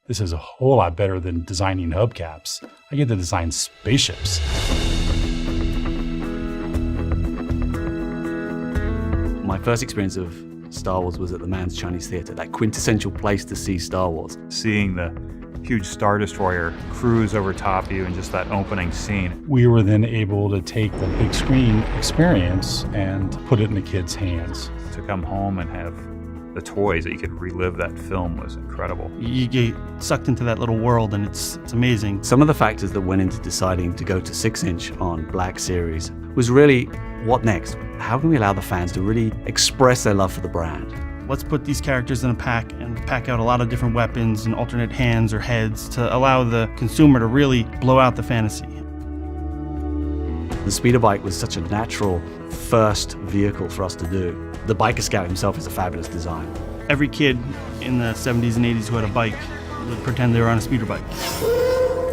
This is a whole lot better than designing hubcaps. I get to design spaceships. My first experience of Star Wars was at the Mann's Chinese Theatre, that quintessential place to see Star Wars. Seeing the huge Star Destroyer cruise over top of you and just that opening scene. We were then able to take the big screen experience and put it in the kids' hands. To come home and have the toys that you could relive that film was incredible. You get sucked into that little world and it's amazing. Some of the factors that went into deciding to go to 6-inch on Black Series was really, what next? How can we allow the fans to really express their love for the brand? Let's put these characters in a pack and pack out a lot of different weapons and alternate hands or heads to allow the consumer to really blow out the fantasy. The speeder bike was such a natural first vehicle for us to do. The Biker Scout himself is a fabulous design. Every kid in the 70s and 80s who had a bike would pretend they were on a speeder bike.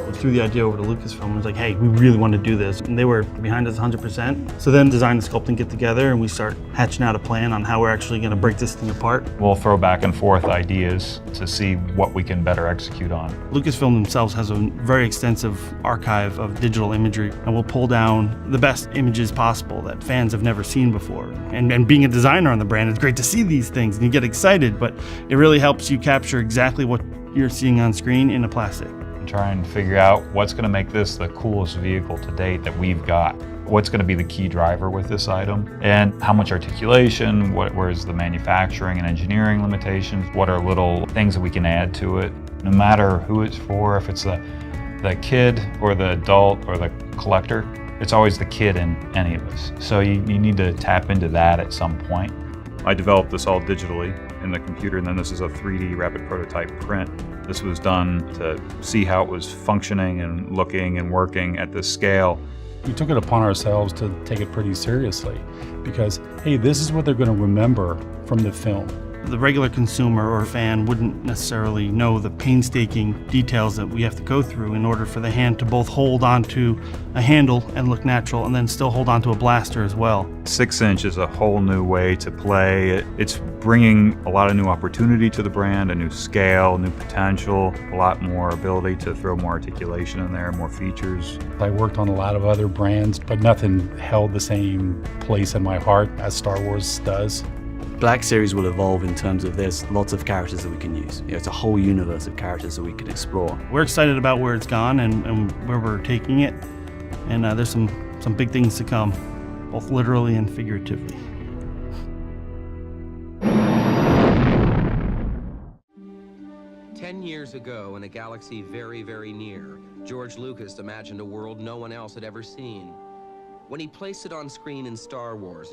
We threw the idea over to Lucasfilm and was like, hey, we really want to do this. And they were behind us 100%. So then design and sculpting get together and we start hatching out a plan on how we're actually going to break this thing apart. We'll throw back and forth ideas to see what we can better execute on. Lucasfilm themselves has a very extensive archive of digital imagery, and we'll pull down the best images possible that fans have never seen before. And being a designer on the brand, it's great to see these things and you get excited, but it really helps you capture exactly what you're seeing on screen in a plastic. Try and figure out what's going to make this the coolest vehicle to date that we've got. What's going to be the key driver with this item, and how much articulation, where's the manufacturing and engineering limitations, what are little things that we can add to it. No matter who it's for, if it's the kid or the adult or the collector, it's always the kid in any of us. So you need to tap into that at some point. I developed this all digitally in the computer, and then this is a 3D rapid prototype print. This was done to see how it was functioning and looking and working at this scale. We took it upon ourselves to take it pretty seriously because, hey, this is what they're going to remember from the film. The regular consumer or fan wouldn't necessarily know the painstaking details that we have to go through in order for the hand to both hold onto a handle and look natural and then still hold onto a blaster as well. 6-inch is a whole new way to play. It's bringing a lot of new opportunity to the brand, a new scale, new potential, a lot more ability to throw more articulation in there, more features. I worked on a lot of other brands, but nothing held the same place in my heart as Star Wars does. Black Series will evolve in terms of there's lots of characters that we can use. It's a whole universe of characters that we can explore. We're excited about where it's gone and where we're taking it. And there's some big things to come, both literally and figuratively. Years ago, in a galaxy very, very near, George Lucas imagined a world no one else had ever seen. When he placed it on screen in Star Wars,